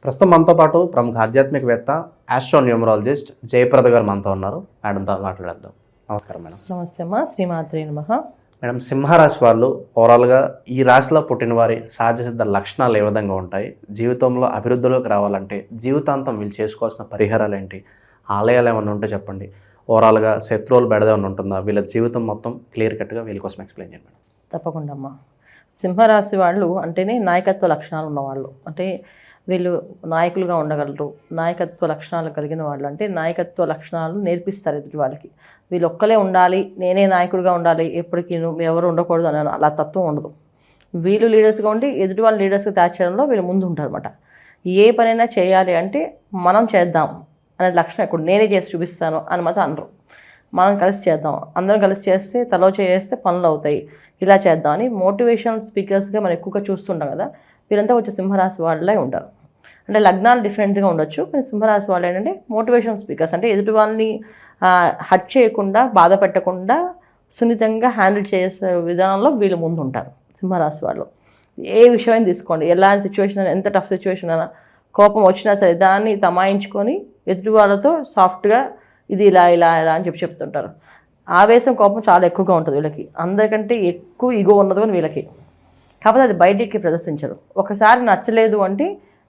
ప్రస్తుతం మనతో పాటు ప్రముఖ ఆధ్యాత్మికవేత్త ఆస్ట్రోన్యూమరాలజిస్ట్ జయప్రద గారు మనతో ఉన్నారు. మేడంతో మాట్లాడేద్దాం. నమస్కారం మేడం. నమస్తే అమ్మా. శ్రీమాత్రే నమః. మేడం, సింహరాశి వాళ్ళు ఓవరాల్గా ఈ రాశిలో పుట్టిన వారి సహజ సిద్ధ లక్షణాలు ఏ విధంగా ఉంటాయి, జీవితంలో అభివృద్ధిలోకి రావాలంటే జీవితాంతం వీళ్ళు చేసుకోవాల్సిన పరిహారాలు ఏంటి, ఆలయాలు ఏమైనా ఉంటే చెప్పండి. ఓవరాల్గా శత్రువులు బెడదేమన్నా ఉంటుందా, వీళ్ళ జీవితం మొత్తం క్లియర్ కట్గా వీళ్ళ కోసం ఎక్స్ప్లెయిన్ చేయండి మేడం. తప్పకుండా అమ్మా. సింహరాశి వాళ్ళు అంటేనే నాయకత్వ లక్షణాలు ఉన్నవాళ్ళు, అంటే వీళ్ళు నాయకులుగా ఉండగలరు. నాయకత్వ లక్షణాలు కలిగిన వాళ్ళు అంటే నాయకత్వ లక్షణాలు నేర్పిస్తారు ఎదుటి వాళ్ళకి. వీళ్ళు ఒక్కలే ఉండాలి, నేనే నాయకుడిగా ఉండాలి, ఎప్పటికీ నువ్వు ఎవరు ఉండకూడదు అని అలా తత్వం ఉండదు. వీళ్ళు లీడర్స్గా ఉండి ఎదుటి వాళ్ళు లీడర్స్గా తయారు చేయడంలో వీళ్ళు ముందు ఉంటారు అనమాట. ఏ పనైనా చేయాలి అంటే మనం చేద్దాం అనే లక్షణం ఇప్పుడు నేనే చేసి చూపిస్తాను అని మాత్రం అనరు. మనం కలిసి చేద్దాం, అందరం కలిసి చేస్తే తలో చేస్తే పనులు అవుతాయి, ఇలా చేద్దాం అని మోటివేషనల్ స్పీకర్స్గా మనం ఎక్కువగా చూస్తుంటాం కదా. వీళ్ళంతా వచ్చే సింహరాశి వాళ్ళే ఉంటారు. అంటే లగ్నాలు డిఫరెంట్గా ఉండొచ్చు, కానీ సింహరాశి వాళ్ళు ఏంటంటే మోటివేషనల్ స్పీకర్స్. అంటే ఎదుటి వాళ్ళని హర్ట్ చేయకుండా, బాధ పెట్టకుండా సున్నితంగా హ్యాండిల్ చేసే విధానంలో వీళ్ళు ముందు ఉంటారు సింహరాశి వాళ్ళు. ఏ విషయమైనా తీసుకోండి, ఎలాంటి సిచ్యువేషన్ అయినా, ఎంత టఫ్ సిచ్యువేషన్ అయినా, కోపం వచ్చినా సరే దాన్ని తమాయించుకొని ఎదుటి వాళ్ళతో సాఫ్ట్గా ఇది ఇలా ఇలా ఇలా అని చెప్తుంటారు. ఆవేశం, కోపం చాలా ఎక్కువగా ఉంటుంది వీళ్ళకి. అందరికంటే ఎక్కువ ఈగో ఉన్నది అని వీళ్ళకి. కాకపోతే అది బయటికి ప్రదర్శించరు. ఒకసారి నచ్చలేదు అంటే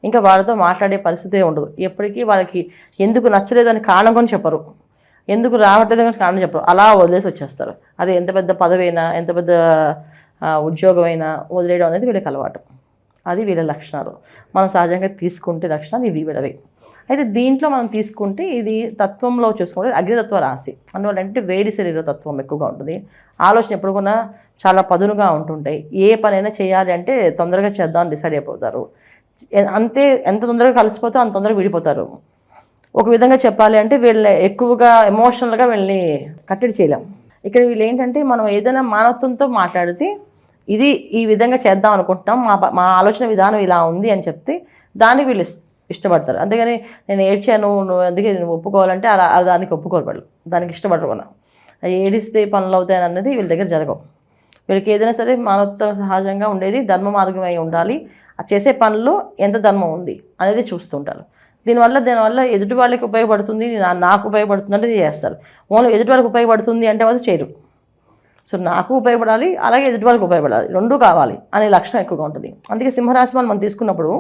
ఇంకా వాళ్ళతో మాట్లాడే పరిస్థితే ఉండదు. ఎప్పటికీ వాళ్ళకి ఎందుకు నచ్చలేదు అని కారణం కొని చెప్పరు, ఎందుకు రావట్లేదు అని కారణం చెప్పరు, అలా వదిలేసి వచ్చేస్తారు. అది ఎంత పెద్ద పదవైనా, ఎంత పెద్ద ఉద్యోగమైనా వదిలేయడం అనేది వీళ్ళకి అలవాటు. అది వీళ్ళ లక్షణాలు. మనం సహజంగా తీసుకుంటే లక్షణాలు ఇవి వీళ్ళవి. అయితే దీంట్లో మనం తీసుకుంటే ఇది తత్వంలో చూసుకుంటే అగ్నితత్వ రాశి. అందువల్ల అంటే వేడి శరీర తత్వం ఎక్కువగా ఉంటుంది. ఆలోచన ఎప్పుడు కూడా చాలా పదునుగా ఉంటుంటాయి. ఏ పనైనా చేయాలి అంటే తొందరగా చేద్దామని డిసైడ్ అయిపోతారు. అంతే, ఎంత తొందరగా కలిసిపోతే అంత తొందరగా విడిపోతారు. ఒక విధంగా చెప్పాలి అంటే వీళ్ళని ఎక్కువగా ఎమోషనల్గా వీళ్ళని కట్టడి చేయలేం. ఇక్కడ వీళ్ళు ఏంటంటే మనం ఏదైనా మానవత్వంతో మాట్లాడితే ఇది ఈ విధంగా చేద్దాం అనుకుంటున్నాం, మా ఆలోచన విధానం ఇలా ఉంది అని చెప్తే దానికి వీళ్ళు ఇష్టపడతారు. అంతేగాని నేను ఏడ్చాను నువ్వు అందుకే నేను ఒప్పుకోవాలంటే అలా దానికి ఒప్పుకోరు వాళ్ళు, దానికి ఇష్టపడరు కూడా. ఏడిస్తే పనులు అవుతాయని అన్నది వీళ్ళ దగ్గర జరగవు. వీళ్ళకి ఏదైనా సరే మానవత్వ సహజంగా ఉండేది ధర్మ మార్గమై ఉండాలి. ఆ చేసే పనుల్లో ఎంత ధర్మం ఉంది అనేది చూస్తుంటారు. దీనివల్ల ఎదుటి వాళ్ళకి ఉపయోగపడుతుంది, నాకు ఉపయోగపడుతుంది అంటే చేస్తారు. ఓన్లీ ఎదుటి వాళ్ళకి ఉపయోగపడుతుంది అంటే వాళ్ళు చేయరు. సో నాకు ఉపయోగపడాలి, అలాగే ఎదుటి వాళ్ళకి ఉపయోగపడాలి, రెండూ కావాలి అనే లక్షణం ఎక్కువగా ఉంటుంది. అందుకే సింహరాశి వాళ్ళు మనం తీసుకున్నప్పుడు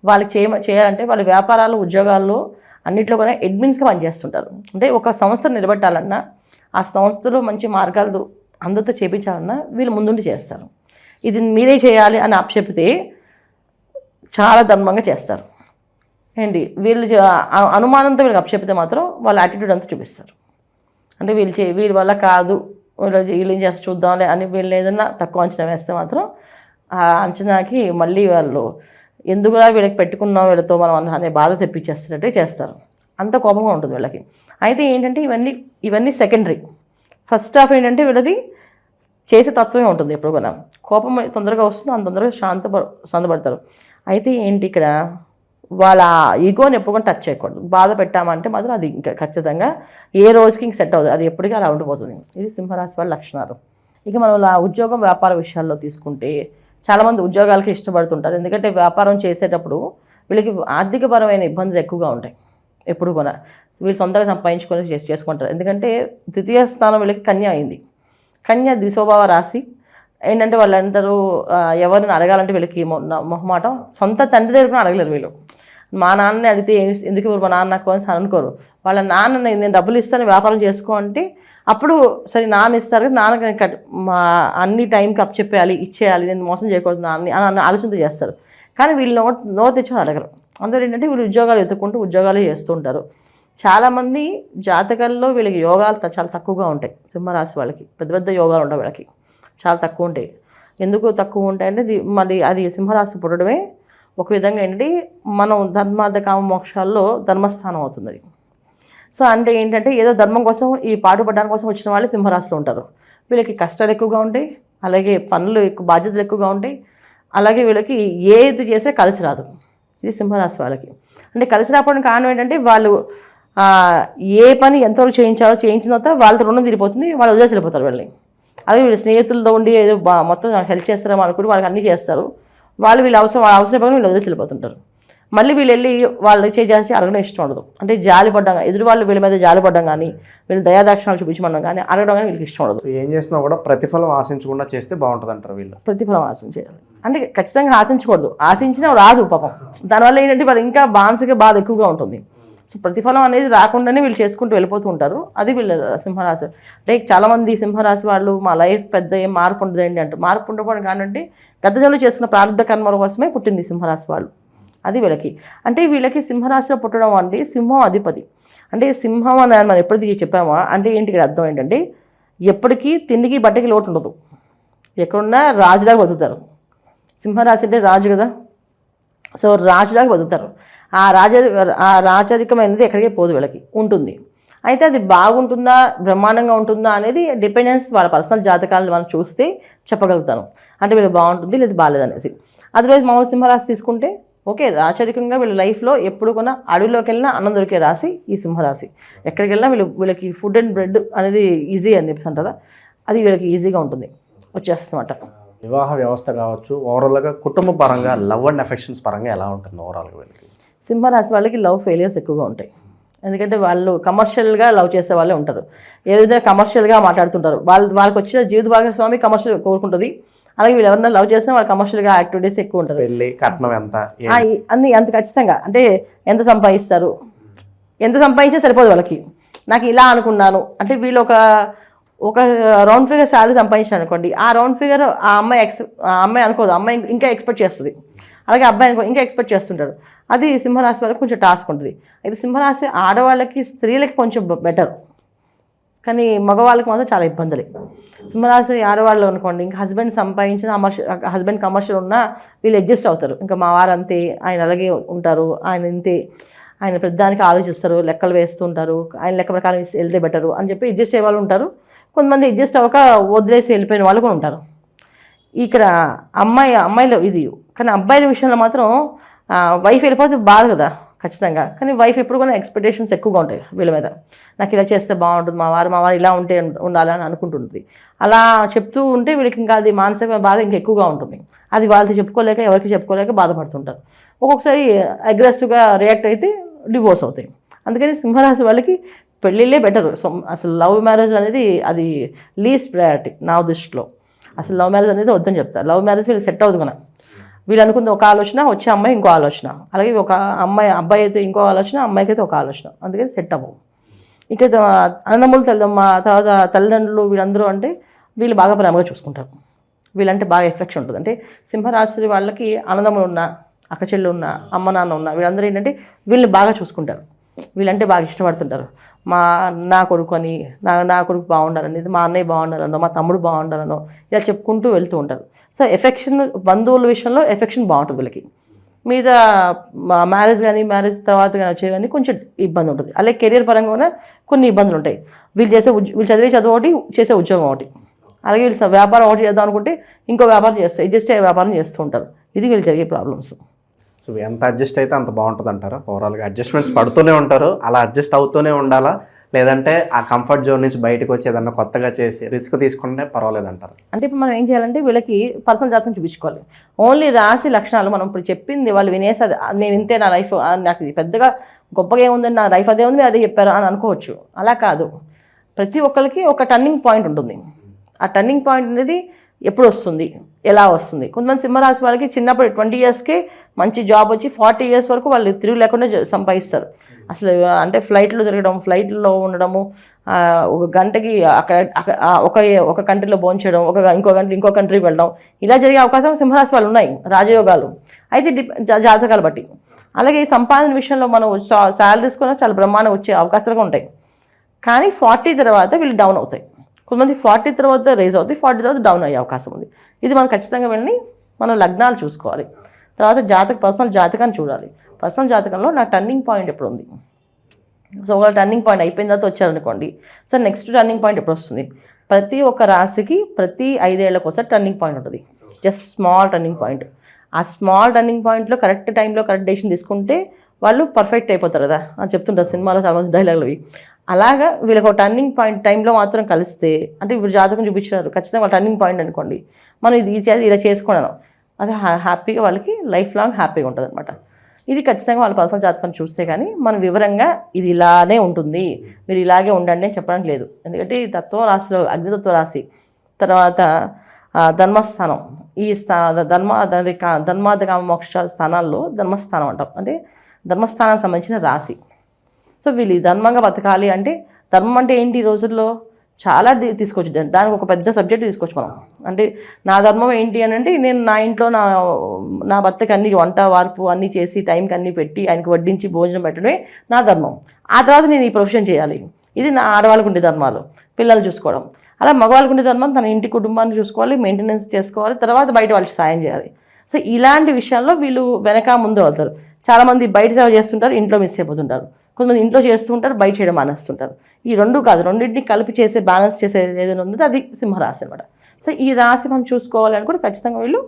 వాళ్ళకి చేయాలంటే వాళ్ళ వ్యాపారాలు, ఉద్యోగాల్లో అన్నింటిలో కూడా అడ్మిన్స్గా పనిచేస్తుంటారు. అంటే ఒక సంస్థను నిలబెట్టాలన్నా, ఆ సంస్థలో మంచి మార్గాలు అందరితో చేపించాలన్నా వీళ్ళు ముందుండి చేస్తారు. ఇది మీరే చేయాలి అని అప్పచెప్పితే చాలా ధర్మంగా చేస్తారు. ఏంటి వీళ్ళు అనుమానంతో వీళ్ళకి అప్పచెప్పితే మాత్రం వాళ్ళ యాటిట్యూడ్ అంతా చూపిస్తారు. అంటే వీళ్ళ వల్ల కాదు, వీళ్ళు ఏం చేస్తే చూద్దాంలే అని వీళ్ళు ఏదన్నా తక్కువ అంచనా వేస్తే మాత్రం ఆ అంచనాకి మళ్ళీ వాళ్ళు ఎందుకులా వీళ్ళకి పెట్టుకున్నాం వీళ్ళతో మనం అనే బాధ తెప్పించేస్తున్నట్టే చేస్తారు. అంత కోపంగా ఉంటుంది వీళ్ళకి. అయితే ఏంటంటే ఇవన్నీ సెకండరీ. ఫస్ట్ హాఫ్ ఏంటంటే వీళ్ళది చేసే తత్వమే ఉంటుంది. ఎప్పుడు కూడా కోపం తొందరగా వస్తుంది, అంత తొందరగా శాంతపడతారు. అయితే ఏంటి ఇక్కడ వాళ్ళ ఈగోని ఎప్పుడు కూడా టచ్ చేయకూడదు. బాధ పెట్టామంటే మాత్రం అది ఇంకా ఖచ్చితంగా ఏ రోజుకి ఇంక సెట్ అవుతుంది, అది ఎప్పటికీ అలా ఉండిపోతుంది. ఇది సింహరాశి వాళ్ళ లక్షణాలు. ఇక మనం ఇలా ఉద్యోగం, వ్యాపార విషయాల్లో తీసుకుంటే చాలామంది ఉద్యోగాలకి ఇష్టపడుతుంటారు. ఎందుకంటే వ్యాపారం చేసేటప్పుడు వీళ్ళకి ఆర్థికపరమైన ఇబ్బందులు ఎక్కువగా ఉంటాయి. ఎప్పుడు కూడా వీళ్ళు సొంతంగా సంపాదించుకొని చేసుకుంటారు. ఎందుకంటే ద్వితీయ స్థానం వీళ్ళకి కన్య అయింది. కన్య ద్విస్వభావ రాశి. ఏంటంటే వాళ్ళందరూ ఎవరిని అడగాలంటే వీళ్ళకి మొహమాటం. సొంత తండ్రి దగ్గర కూడా అడగలేరు వీళ్ళు. మా నాన్నని అడిగితే ఎందుకు మా నాన్న నాకు అని అనుకోరు. వాళ్ళ నాన్న నేను డబ్బులు ఇస్తాను వ్యాపారం చేసుకో అంటే అప్పుడు సరే నాన్న ఇస్తారు, నాన్న మా అన్ని టైంకి అప్ చెప్పేయాలి, ఇచ్చేయాలి, నేను మోసం చేయకూడదు నాన్ని అని ఆలోచనతో చేస్తారు. కానీ వీళ్ళు నోరు తెచ్చుకొని అడగరు. అందరూ ఏంటంటే వీళ్ళు ఉద్యోగాలు వెతుక్కుంటూ ఉద్యోగాలు చేస్తూ ఉంటారు. చాలామంది జాతకాల్లో వీళ్ళకి యోగాలు చాలా తక్కువగా ఉంటాయి. సింహరాశి వాళ్ళకి పెద్ద పెద్ద యోగాలు ఉండవు, వీళ్ళకి చాలా తక్కువ ఉంటాయి. ఎందుకు తక్కువ ఉంటాయంటే మళ్ళీ అది సింహరాశి పుట్టడమే ఒక విధంగా ఏంటంటే మనం ధర్మార్థ కామ మోక్షాల్లో ధర్మస్థానం అవుతుంది అది. సో అంటే ఏంటంటే ఏదో ధర్మం కోసం ఈ పాటుపడడానికి కోసం వచ్చిన వాళ్ళు సింహరాశిలో ఉంటారు. వీళ్ళకి కష్టాలు ఎక్కువగా ఉంటాయి, అలాగే పనులు ఎక్కువ, బాధ్యతలు ఎక్కువగా ఉంటాయి. అలాగే వీళ్ళకి ఏది చేస్తే కలిసి రాదు. ఇది సింహరాశి వాళ్ళకి. అంటే కలిసి రావడానికి కారణం ఏంటంటే వాళ్ళు ఏ పని ఎంతవరకు చేయించిన తర్వాత వాళ్ళతో రుణం తీరిపోతుంది, వాళ్ళు వదిలేసి వెళ్ళిపోతారు వీళ్ళని. అదే వీళ్ళు స్నేహితులతో ఉండి ఏదో మొత్తం హెల్ప్ చేస్తారేమో అనుకుంటే వాళ్ళకి అన్నీ చేస్తారు. వీళ్ళ అవసరం వీళ్ళు వదిలేసి వెళ్ళిపోతుంటారు. మళ్ళీ వీళ్ళు వెళ్ళి వాళ్ళు చేసి అడగడం ఇష్టం ఉండదు. అంటే జాలి పడ్డం, ఎదురు వాళ్ళు వీళ్ళ మీద జాలి పడ్డం కానీ, వీళ్ళు దయాదాక్షిణాలు చూపించమడం కానీ, అడగడం కానీ వీళ్ళకి ఇష్టం ఉండదు. ఏం చేసినా కూడా ప్రతిఫలం ఆశించకుండా చేస్తే బాగుంటుంది అంటారు వీళ్ళు. ప్రతిఫలం ఆశించాలి అంటే ఖచ్చితంగా ఆశించకూడదు. ఆశించినా రాదు పాపం. దానివల్ల ఏంటంటే వాళ్ళు ఇంకా మానసిక బాధ ఎక్కువగా ఉంటుంది. సో ప్రతిఫలం అనేది రాకుండానే వీళ్ళు చేసుకుంటూ వెళ్ళిపోతూ ఉంటారు. అది వీళ్ళ సింహరాశి. అంటే చాలామంది సింహరాశి వాళ్ళు మా లైఫ్ పెద్ద ఏం మార్పు ఉండదండి అంటారు. మార్పు ఉండకపోవడం కానంటే గత జన్మలో చేసుకున్న ప్రారంభ కర్మల కోసమే పుట్టింది సింహరాశి వాళ్ళు. అది వీళ్ళకి. అంటే వీళ్ళకి సింహరాశిలో పుట్టడం అంటే సింహం అధిపతి. అంటే సింహం అని మనం ఎప్పటికీ చెప్పామో అంటే ఏంటి ఇక్కడ అర్థం ఏంటంటే ఎప్పటికీ తిండికి బట్టకి లోటు ఉండదు. ఎక్కడున్నా రాజులాగా బతుకుతారు. సింహరాశి అంటే రాజు కదా. సో రాజులాగా బతుకుతారు. ఆ రాజరికమైనది ఎక్కడికే పోదు, వీళ్ళకి ఉంటుంది. అయితే అది బాగుంటుందా, బ్రహ్మాండంగా ఉంటుందా అనేది డిపెండెన్స్ వాళ్ళ పర్సనల్ జాతకాలను మనం చూస్తే చెప్పగలుగుతాను. అంటే వీళ్ళు బాగుంటుంది లేదా బాగాలేదనేసి. అదర్వైజ్ మామూలు సింహరాశి తీసుకుంటే ఓకే, రాచరికంగా వీళ్ళ లైఫ్లో ఎప్పుడు కూడా అడవిలోకి వెళ్ళినా అన్నం దొరికే రాశి ఈ సింహరాశి. ఎక్కడికి వెళ్ళినా వీళ్ళకి ఫుడ్ అండ్ బ్రెడ్ అనేది ఈజీ అని చెప్పేసి అంటారా, అది వీళ్ళకి ఈజీగా ఉంటుంది, వచ్చేస్తుందన్నమాట. వివాహ వ్యవస్థ కావచ్చు, ఓవరాల్గా కుటుంబ పరంగా లవ్ అండ్ అఫెక్షన్స్ పరంగా ఎలా ఉంటుంది ఓవరాల్గా వీళ్ళకి? సింహరాశి వాళ్ళకి లవ్ ఫెయిలియర్స్ ఎక్కువగా ఉంటాయి. ఎందుకంటే వాళ్ళు కమర్షియల్గా లవ్ చేసే వాళ్ళే ఉంటారు. ఏదైనా కమర్షియల్గా మాట్లాడుతుంటారు. వాళ్ళకి వచ్చిన జీవిత భాగస్వామి కమర్షియల్ కోరుకుంటుంది. అలాగే వీళ్ళు ఎవరైనా లవ్ చేసినా వాళ్ళు కమర్షియల్గా యాక్టివిటీస్ ఎక్కువ ఉంటుంది. పెళ్ళి, కట్నం ఎంత, అన్ని అంత ఖచ్చితంగా. అంటే ఎంత సంపాదిస్తారు, ఎంత సంపాదించే సరిపోదు వాళ్ళకి. నాకు ఇలా అనుకున్నాను అంటే వీళ్ళు ఒక రౌండ్ ఫిగర్ శాలరీ సంపాదించాను అనుకోండి, ఆ రౌండ్ ఫిగర్ ఆ అమ్మాయి అనుకోదు, అమ్మాయి ఇంకా ఎక్స్పెక్ట్ చేస్తుంది. అలాగే అబ్బాయి అనుకో ఇంకా ఎక్స్పెక్ట్ చేస్తుంటారు. అది సింహరాశి వాళ్ళకి కొంచెం టాస్క్ ఉంటుంది. అయితే సింహరాశి ఆడవాళ్ళకి, స్త్రీలకి కొంచెం బెటర్, కానీ మగవాళ్ళకి మాత్రం చాలా ఇబ్బందులే. సింహరాశి ఆడవాళ్ళు అనుకోండి, ఇంకా హస్బెండ్ సంపాదించిన హస్బెండ్ కమర్షియల్ ఉన్నా వీళ్ళు అడ్జస్ట్ అవుతారు. ఇంకా మా వారు అంతే, ఆయన అలాగే ఉంటారు, ఆయన ఇంతే, ఆయన ప్రతిదానికి ఆలోచిస్తారు, లెక్కలు వేస్తుంటారు, ఆయన లెక్క ప్రకారం వెళ్తే బెటరు అని చెప్పి అడ్జస్ట్ అయ్యే వాళ్ళు ఉంటారు. కొంతమంది అడ్జస్ట్ అవ్వక వదిలేసి వెళ్ళిపోయిన వాళ్ళు కూడా ఉంటారు. ఇక్కడ అమ్మాయిలు ఇది. కానీ అబ్బాయిల విషయంలో మాత్రం వైఫ్ వెళ్ళిపోతే బాధ కదా ఖచ్చితంగా. కానీ వైఫ్ ఎప్పుడు కూడా ఎక్స్పెక్టేషన్స్ ఎక్కువగా ఉంటాయి వీళ్ళ మీద. నాకు ఇలా చేస్తే బాగుంటుంది, మా వారు ఇలా ఉండాలని అనుకుంటుంది. అలా చెప్తూ ఉంటే వీళ్ళకి ఇంకా అది మానసిక బాధ ఇంకా ఎక్కువగా ఉంటుంది. అది వాళ్ళతో చెప్పుకోలేక, ఎవరికి చెప్పుకోలేక బాధపడుతుంటారు. ఒక్కొక్కసారి అగ్రెసివ్గా రియాక్ట్ అయితే డివోర్స్ అవుతాయి. అందుకని సింహరాశి వాళ్ళకి పెళ్ళిళ్ళే బెటర్. అసలు లవ్ మ్యారేజ్ అనేది అది లీస్ట్ ప్రయారిటీ నా దృష్టిలో. అసలు లవ్ మ్యారేజ్ అనేది వద్దని చెప్తారు. లవ్ మ్యారేజ్ వీళ్ళు సెట్ అవుతుంది కదా. వీళ్ళు అనుకుంది ఒక ఆలోచన, వచ్చే అమ్మాయి ఇంకో ఆలోచన, అలాగే ఒక అబ్బాయి అయితే ఇంకో ఆలోచన, అమ్మాయికి అయితే ఒక ఆలోచన. అందుకని సెట్ అవ్వవు. ఇక అన్నదమ్ములు తర్వాత తల్లిదండ్రులు వీళ్ళందరూ అంటే వీళ్ళు బాగా ప్రేమగా చూసుకుంటారు. వీళ్ళంటే బాగా ఎఫెక్షన్ ఉంటుంది. అంటే సింహరాశి వాళ్ళకి అన్నదమ్ములు ఉన్నా, అక్క చెల్లు ఉన్నా, అమ్మ నాన్న ఉన్నా, వీళ్ళందరూ ఏంటంటే వీళ్ళని బాగా చూసుకుంటారు. వీళ్ళంటే బాగా ఇష్టపడుతుంటారు. నా కొడుకు అని, నా కొడుకు బాగుండాలని, మా అన్నయ్య బాగుండాలనో, మా తమ్ముడు బాగుండాలనో ఇలా చెప్పుకుంటూ వెళ్తూ ఉంటారు. సో ఎఫెక్షన్, బంధువుల విషయంలో ఎఫెక్షన్ బాగుంటుంది వీళ్ళకి. మీద మ్యారేజ్ తర్వాత కానీ వచ్చేవన్నీ కొంచెం ఇబ్బంది ఉంటుంది. అలాగే కెరీర్ పరంగా కూడా కొన్ని ఇబ్బందులు ఉంటాయి. వీళ్ళు చదివే చదువు ఒకటి, చేసే ఉద్యోగం ఒకటి. అలాగే వీళ్ళు వ్యాపారం ఒకటి చేద్దాం అనుకుంటే ఇంకో వ్యాపారం చేస్తారు, అడ్జస్ట్ అయ్యే వ్యాపారం చేస్తూ ఉంటారు. ఇది వీళ్ళు జరిగే ప్రాబ్లమ్స్. సో ఎంత అడ్జస్ట్ అయితే అంత బాగుంటుంది అంటారా? ఓవరాల్గా అడ్జస్ట్మెంట్స్ పడుతూనే ఉంటారు, అలా అడ్జస్ట్ అవుతూనే ఉండాలా, లేదంటే ఆ కంఫర్ట్ జోన్ నుంచి బయటకు వచ్చి ఏదన్నా కొత్తగా చేసి రిస్క్ తీసుకుంటే పర్వాలేదు అంటారు? అంటే ఇప్పుడు మనం ఏం చేయాలంటే వీళ్ళకి పర్సనల్ జాతకం చూపించుకోవాలి. ఓన్లీ రాశి లక్షణాలు మనం ఇప్పుడు చెప్పింది వాళ్ళు వినేసి అది నేను ఇంతే, నా లైఫ్ నాకు ఇది పెద్దగా గొప్పగా ఏముందని, నా లైఫ్ అదే ఉంది, మీరు అదే చెప్పారు అని అనుకోవచ్చు. అలా కాదు. ప్రతి ఒక్కరికి ఒక టర్నింగ్ పాయింట్ ఉంటుంది. ఆ టర్నింగ్ పాయింట్ అనేది ఎప్పుడు వస్తుంది, ఎలా వస్తుంది? కొంతమంది సింహరాశి వాళ్ళకి చిన్నప్పుడు 20 yearsకే మంచి జాబ్ వచ్చి 40 years వరకు వాళ్ళు తిరుగు లేకుండా సంపాదిస్తారు. అసలు అంటే ఫ్లైట్లో తిరగడం, ఫ్లైట్లో ఉండడము, ఒక గంటకి ఒక కంట్రీలో భోంచేయడం, ఇంకో కంట్రీకి వెళ్ళడం, ఇలా జరిగే అవకాశం సింహరాశి వాళ్ళు ఉన్నాయి, రాజయోగాలు. అయితే జాతకాలు బట్టి. అలాగే సంపాదన విషయంలో మనం శాలరీస్ కూడా చాలా బ్రహ్మాండంగా వచ్చే అవకాశాలు కూడా ఉంటాయి. కానీ 40 తర్వాత వీళ్ళు డౌన్ అవుతాయి. కొంతమంది 40 తర్వాత రేజ్ అవుతాయి, 40 తర్వాత డౌన్ అయ్యే అవకాశం ఉంది. ఇది మనం ఖచ్చితంగా వెళ్ళి మనం లగ్నాలు చూసుకోవాలి. తర్వాత పర్సనల్ జాతకాన్ని చూడాలి. పర్సనల్ జాతకంలో నా టర్నింగ్ పాయింట్ ఎప్పుడు ఉంది. సో ఒకవేళ టర్నింగ్ పాయింట్ అయిపోయిన తర్వాత వచ్చారనుకోండి, సో నెక్స్ట్ టర్నింగ్ పాయింట్ ఎప్పుడు వస్తుంది? ప్రతి ఒక్క రాశికి ప్రతి 5 ఏళ్ళకి ఒకసారి టర్నింగ్ పాయింట్ ఉంటుంది. Just small turning point. ఆ స్మాల్ టర్నింగ్ పాయింట్లో కరెక్ట్ టైంలో కరెక్ట్ డెసిషన్ తీసుకుంటే వాళ్ళు పర్ఫెక్ట్ అయిపోతారు కదా అని చెప్తుంటారు సినిమాలో చాలా మంది డైలాగులు అవి. అలాగా వీళ్ళకి ఒక టర్నింగ్ పాయింట్ టైంలో మాత్రం కలిస్తే, అంటే ఇప్పుడు జాతకం చూపించారు ఖచ్చితంగా వాళ్ళ టర్నింగ్ పాయింట్ అనుకోండి, మనం ఇది ఇలా చేసుకున్నాను, అది హ్యాపీగా వాళ్ళకి లైఫ్ లాంగ్ హ్యాపీగా ఉంటుంది అనమాట. ఇది ఖచ్చితంగా వాళ్ళ పర్సనల్ జాతకాన్ని చూస్తే కానీ మనం వివరంగా ఇది ఇలానే ఉంటుంది, మీరు ఇలాగే ఉండండి అని చెప్పడానికి లేదు. ఎందుకంటే ఈ తత్వ రాశిలో అగ్నితత్వ రాశి, తర్వాత ధర్మస్థానం, ఈ ధర్మార్థ కామ మోక్ష స్థానాల్లో ధర్మస్థానం అంటాం, అంటే ధర్మస్థానానికి సంబంధించిన రాశి. సో వీళ్ళు ధర్మంగా బతకాలి అంటే, ధర్మం అంటే ఏంటి ఈ రోజుల్లో చాలా తీసుకోవచ్చు, దానికి ఒక పెద్ద సబ్జెక్ట్ తీసుకోవచ్చు మనం. అంటే నా ధర్మం ఏంటి అని అంటే, నేను నా ఇంట్లో నా భర్తకి అన్ని వంట వార్పు అన్నీ చేసి టైంకి అన్నీ పెట్టి ఆయనకి వడ్డించి భోజనం పెట్టడమే నా ధర్మం. ఆ తర్వాత నేను ఈ ప్రొఫెషన్ చేయాలి. ఇది నా ఆడవాళ్ళకు ఉండే ధర్మాలు, పిల్లలు చూసుకోవడం. అలా మగవాళ్ళకు ఉండే ధర్మం తన ఇంటి కుటుంబాన్ని చూసుకోవాలి, మెయింటెనెన్స్ చేసుకోవాలి, తర్వాత బయట వాళ్ళకి సాయం చేయాలి. సో ఇలాంటి విషయాల్లో వీళ్ళు వెనక ముందు వెళ్తారు. చాలామంది బయట సేవ చేస్తుంటారు, ఇంట్లో మిస్ అయిపోతుంటారు. కొంతమంది ఇంట్లో చేస్తూ ఉంటారు, బయట చేయడం మానేస్తుంటారు. ఈ రెండు కాదు, రెండింటిని కలిపి చేసే బ్యాలెన్స్ చేసే ఏదైనా ఉందో అది సింహరాశి అనమాట. సో ఈ రాశి మనం చూసుకోవాలని కూడా ఖచ్చితంగా వీళ్ళు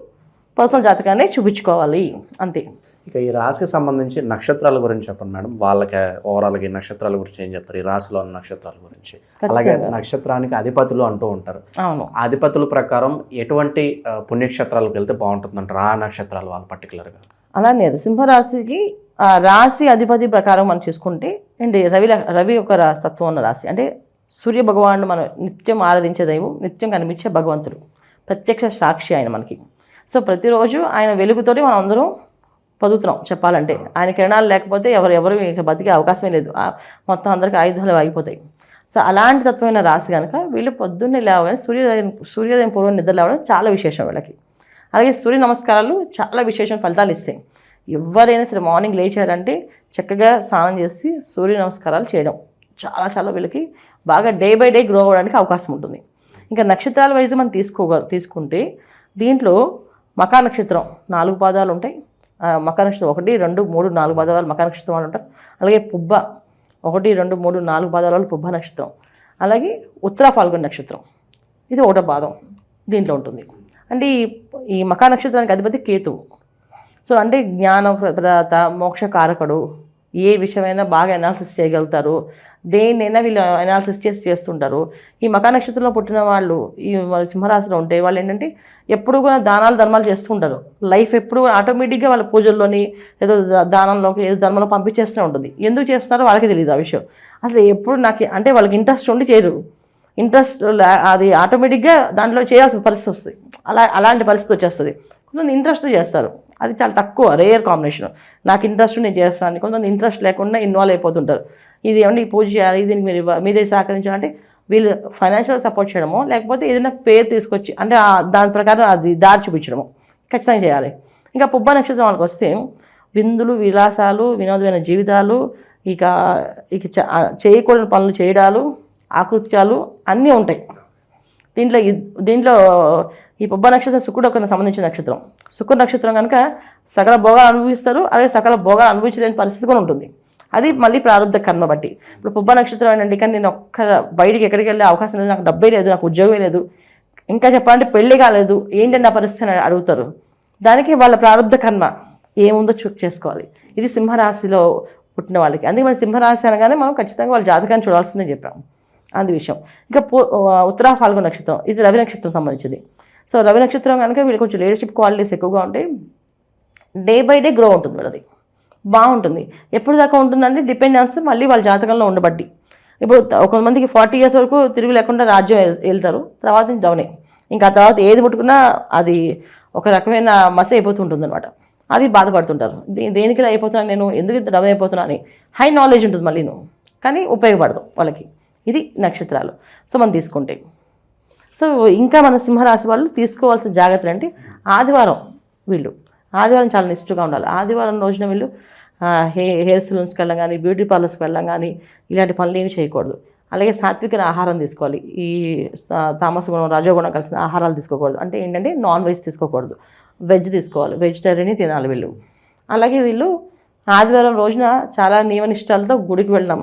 పర్సనల్ జాతకాన్ని చూపించుకోవాలి, అంతే. ఇక ఈ రాశికి సంబంధించి నక్షత్రాల గురించి చెప్పండి మేడం. వాళ్ళకి ఓవరాల్గా ఈ నక్షత్రాల గురించి ఏం చెప్తారు, ఈ రాశిలో ఉన్న నక్షత్రాల గురించి? అలాగే నక్షత్రానికి అధిపతులు అంటూ ఉంటారు. అవును, అధిపతుల ప్రకారం ఎటువంటి పుణ్యక్షేత్రాలకు వెళ్తే బాగుంటుందంటారు ఆ నక్షత్రాలు వాళ్ళు పర్టికులర్గా? అలానే అది సింహరాశికి రాశి అధిపతి ప్రకారం మనం చూసుకుంటే అండి, రవి ఒక తత్వం ఉన్న రాశి. అంటే సూర్య భగవానుడు మనం నిత్యం ఆరాధించే దైవం, నిత్యం కనిపించే భగవంతుడు, ప్రత్యక్ష సాక్షి ఆయన మనకి. సో ప్రతిరోజు ఆయన వెలుగుతోటి మనం అందరం బతుకుతున్నాం చెప్పాలంటే. ఆయన కిరణాలు లేకపోతే ఎవరు ఇక బతికే అవకాశమే లేదు, మొత్తం అందరికీ ఆయుధాలు ఆగిపోతాయి. సో అలాంటి తత్వమైన రాశి కనుక వీళ్ళు పొద్దున్నే లేవగానే సూర్యోదయం పూర్వం నిద్ర లేవడం చాలా విశేషం వీళ్ళకి. అలాగే సూర్య నమస్కారాలు చాలా విశేషం ఫలితాలు ఇస్తాయి. ఎవరైనా సరే మార్నింగ్ లేచారంటే చక్కగా స్నానం చేసి సూర్య నమస్కారాలు చేయడం చాలా వీళ్ళకి బాగా డే బై డే గ్రో అవ్వడానికి అవకాశం ఉంటుంది. ఇంకా నక్షత్రాల వైజ్ మనం తీసుకుంటే దీంట్లో మకా నక్షత్రం 4 పాదాలు ఉంటాయి. మకా నక్షత్రం 1, 2, 3, 4 పాదాలు మకా నక్షత్రం వాళ్ళు ఉంటారు. అలాగే పుబ్బ 1, 2, 3, 4 పాదాల వాళ్ళు పుబ్బ నక్షత్రం. అలాగే ఉత్తర ఫాల్గుణ నక్షత్రం, ఇది 1వ పాదం దీంట్లో ఉంటుంది. అంటే ఈ మకా నక్షత్రానికి అధిపతి కేతువు. సో అంటే జ్ఞాన ప్రదాత, మోక్షకారకుడు, ఏ విషయమైనా బాగా అనాలిసిస్ చేయగలుగుతారు, దేన్నైనా వీళ్ళు అనాలిసిస్ చేస్తుంటారు. ఈ మకా నక్షత్రంలో పుట్టిన వాళ్ళు ఈ సింహరాశిలో ఉంటే వాళ్ళు ఏంటంటే ఎప్పుడు కూడా ధర్మాలు చేస్తూ ఉంటారు. లైఫ్ ఎప్పుడు ఆటోమేటిక్గా వాళ్ళ పూజల్లోని ఏదో దానంలోకి ఏదో ధర్మంలో పంపించేస్తూనే ఉంటుంది. ఎందుకు చేస్తున్నారో వాళ్ళకి తెలియదు ఆ విషయం. అసలు ఎప్పుడు నాకు అంటే వాళ్ళకి ఇంట్రెస్ట్ ఉండి చేయరు, ఇంట్రెస్ట్ అది ఆటోమేటిక్గా దాంట్లో చేయాల్సిన పరిస్థితి వస్తుంది. అలాంటి పరిస్థితి వచ్చేస్తుంది. కొంతమంది ఇంట్రెస్ట్ చేస్తారు, అది చాలా తక్కువ, రేర్ కాంబినేషన్. నాకు ఇంట్రెస్ట్ నేను చేస్తాను, కొంతమంది ఇంట్రెస్ట్ లేకుండా ఇన్వాల్వ్ అయిపోతుంటారు. ఇది ఏమంటే ఈ పూజ చేయాలి, దీనికి మీరే సహకరించాలంటే వీళ్ళు ఫైనాన్షియల్ సపోర్ట్ చేయడమో లేకపోతే ఏదైనా పేరు తీసుకొచ్చి అంటే దాని ప్రకారం అది దారి చూపించడము ఖచ్చితంగా చేయాలి. ఇంకా పుబ్బ నక్షత్రం వాళ్ళకి వస్తే విందులు, విలాసాలు, వినోదమైన జీవితాలు, ఇక చేయకూడని పనులు చేయడాలు, ఆకృత్యాలు అన్నీ ఉంటాయి దీంట్లో. ఈ పుబ్బ నక్షత్రం శుక్రుడు ఒక సంబంధించిన నక్షత్రం. శుక్ర నక్షత్రం కనుక సకల భోగాలు అనుభవిస్తారు, అలాగే సకల భోగాలు అనుభవించలేని పరిస్థితి కూడా ఉంటుంది. అది మళ్ళీ ప్రారంభ కర్మ బట్టి. ఇప్పుడు పుబ్బ నక్షత్రం ఏంటంటే, కానీ నేను బయటికి ఎక్కడికి వెళ్ళే అవకాశం లేదు, నాకు డబ్బే లేదు, నాకు ఉద్యోగమే లేదు, ఇంకా చెప్పాలంటే పెళ్ళి కాలేదు, ఏంటంటే ఆ పరిస్థితి అని అడుగుతారు. దానికి వాళ్ళ ప్రారంభ కర్మ ఏముందో చేసుకోవాలి. ఇది సింహరాశిలో పుట్టిన వాళ్ళకి. అందుకే మన సింహరాశి అనగానే మనం ఖచ్చితంగా వాళ్ళ జాతకాన్ని చూడాల్సిందని చెప్పాము, అది విషయం. ఇంకా ఉత్తరా ఫాల్గుణ నక్షత్రం, ఇది రవి నక్షత్రం సంబంధించింది. సో రవి నక్షత్రం కనుక వీళ్ళు కొంచెం లీడర్షిప్ క్వాలిటీస్ ఎక్కువగా ఉంటాయి. డే బై డే గ్రో ఉంటుంది వీళ్ళది, బాగుంటుంది. ఎప్పుడు దాకా ఉంటుందంటే డిపెండెన్స్ మళ్ళీ వాళ్ళ జాతకంలో ఉండబట్టి. ఇప్పుడు కొంతమందికి 40 years వరకు తిరుగు లేకుండా రాజ్యం వెళ్తారు, తర్వాత డౌనే. ఇంకా తర్వాత ఏది ముట్టుకున్నా అది ఒక రకమైన మస అయిపోతుంటుంది అనమాట. అది బాధపడుతుంటారు, దేనికి అయిపోతున్నాను నేను, ఎందుకు ఇంత డౌన్ అయిపోతున్నా అని. హై నాలెడ్జ్ ఉంటుంది మళ్ళీ నువ్వు, కానీ ఉపయోగపడదు వాళ్ళకి. ఇది నక్షత్రాలు. సో మనం తీసుకుంటే సో ఇంకా మన సింహరాశి వాళ్ళు తీసుకోవాల్సిన జాగ్రత్తలు అంటే ఆదివారం చాలా నిష్ఠగా ఉండాలి. ఆదివారం రోజున వీళ్ళు హెయిర్ సలూన్స్కి వెళ్ళం కానీ, బ్యూటీ పార్లర్స్కి వెళ్ళం కానీ, ఇలాంటి పనులు ఏమి చేయకూడదు. అలాగే సాత్విక ఆహారం తీసుకోవాలి. ఈ తామస గుణం, రజోగుణం కలిసిన ఆహారాలు తీసుకోకూడదు. అంటే ఏంటంటే నాన్ వెజ్ తీసుకోకూడదు, వెజ్ తీసుకోవాలి, వెజిటేరియన్ తినాలి వీళ్ళు. అలాగే వీళ్ళు ఆదివారం రోజున చాలా నియమనిష్టాలతో గుడికి వెళ్ళడం,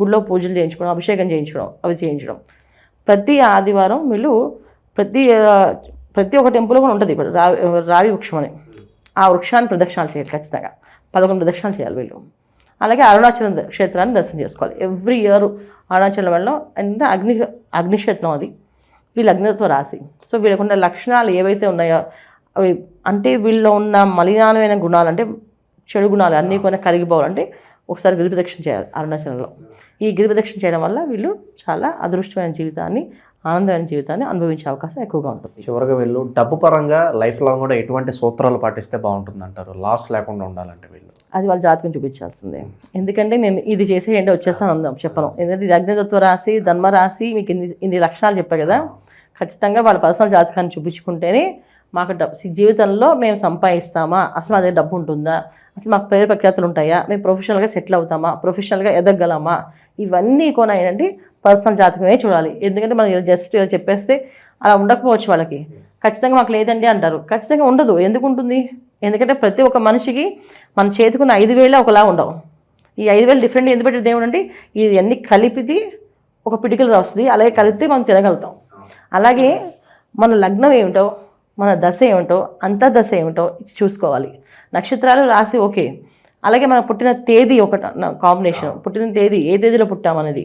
గుడిలో పూజలు చేయించుకోవడం, అభిషేకం చేయించడం, అవి చేయించడం. ప్రతి ఆదివారం వీళ్ళు ప్రతి ఒక్క టెంపుల్ కూడా ఉంటుంది. ఇప్పుడు రావి వృక్షం అని, ఆ వృక్షాన్ని ప్రదక్షిణాలు చేయాలి, ఖచ్చితంగా 11 ప్రదక్షిణాలు చేయాలి వీళ్ళు. అలాగే అరుణాచలం క్షేత్రాన్ని దర్శనం చేసుకోవాలి. ఎవ్రీ ఇయర్ అరుణాచలం వెళ్ళడం అంటే అగ్నిక్షేత్రం, అది వీళ్ళ అగ్నితత్వ రాశి. సో వీళ్ళకున్న లక్షణాలు ఏవైతే ఉన్నాయో అవి అంటే వీళ్ళలో ఉన్న మలినాలమైన గుణాలు అంటే చెడు గుణాలు అన్నీ కూడా కరిగిపోవాలంటే ఒకసారి గిరి ప్రదక్షిణ చేయాలి అరుణాచలంలో. ఈ గిరి ప్రదక్షిణ చేయడం వల్ల వీళ్ళు చాలా అదృష్టమైన జీవితాన్ని, ఆనందమైన జీవితాన్ని అనుభవించే అవకాశం ఎక్కువగా ఉంటుంది. చివరిగా వీళ్ళు డబ్బు పరంగా లైఫ్ లాంగ్ కూడా ఎటువంటి సూత్రాలు పాటిస్తే బాగుంటుంది అంటారు, లాస్ లేకుండా ఉండాలంటే వీళ్ళు? అది వాళ్ళ జాతకం చూపించాల్సిందే. ఎందుకంటే నేను ఇది చేసేయండి వచ్చేస్తాను అందాం చెప్పను. ఎందుకంటే ఇది అగ్నితత్వ రాశి, ధర్మ రాశి, మీకు ఇన్ని లక్షణాలు చెప్పాయి కదా, ఖచ్చితంగా వాళ్ళ పర్సనల్ జాతకాన్ని చూపించుకుంటేనే మాకు జీవితంలో మేము సంపాదిస్తామా, అసలు అదే డబ్బు ఉంటుందా, అసలు మాకు పేరు ప్రఖ్యాతులు ఉంటాయా, మేము ప్రొఫెషనల్గా సెటిల్ అవుతామా, ప్రొఫెషనల్గా ఎదగలమా, ఇవన్నీ కూడా ఏంటంటే పర్సనల్ జాతకమే చూడాలి. ఎందుకంటే మనం జస్ట్ ఇలా చెప్పేస్తే అలా ఉండకపోవచ్చు వాళ్ళకి. ఖచ్చితంగా మాకు లేదండి అంటారు, ఖచ్చితంగా ఉండదు. ఎందుకు ఉంటుంది? ఎందుకంటే ప్రతి ఒక్క మనిషికి మన చేతికున్న 5,000 ఒకలా ఉండవు. ఈ 5,000 డిఫరెంట్ ఎందుకు పెట్టే దేవుడు అంటే ఇది అన్ని కలిపిది ఒక పిడికలు వస్తుంది, అలాగే కలిపితే మనం తినగలుగుతాం. అలాగే మన లగ్నం ఏమిటో, మన దశ ఏమిటో, అంతర్దశ ఏమిటో చూసుకోవాలి. నక్షత్రాలు రాసి ఓకే, అలాగే మనం పుట్టిన తేదీ ఒక కాంబినేషన్, పుట్టిన తేదీ ఏ తేదీలో పుట్టామనేది,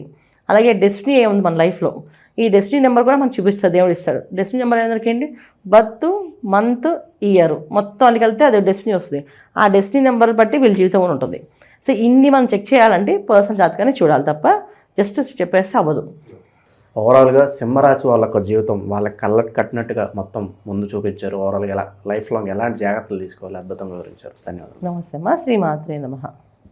అలాగే డెస్టినీ ఏముంది మన లైఫ్లో, ఈ డెస్టినీ నెంబర్ కూడా మనకు చూపిస్తుంది, దేవుడు ఇస్తాడు. డెస్టినీ నెంబర్ ఏంటంటే ఏంటి, బర్త్, మంత్, ఇయర్ మొత్తం అన్ని కలిపితే అదే డెస్టినీ వస్తుంది. ఆ డెస్టినీ నెంబర్ బట్టి వీళ్ళ జీవితం కూడా ఉంటుంది. సో ఇన్ని మనం చెక్ చేయాలంటే పర్సనల్ జాతకాన్ని చూడాలి తప్ప జస్ట్ చెప్పేస్తే అవ్వదు. ఓవరాల్గా సింహరాశి వాళ్ళ జీవితం వాళ్ళ కళ్ళకు కట్టినట్టుగా మొత్తం ముందు చూపించారు. ఓవరాల్గా ఎలా లైఫ్ లాంగ్ ఎలాంటి జాగ్రత్తలు తీసుకోవాలి అద్భుతంగా వివరించారు. ధన్యవాదాలు. నమస్తే అమ్మా. శ్రీమాత్రే నమః.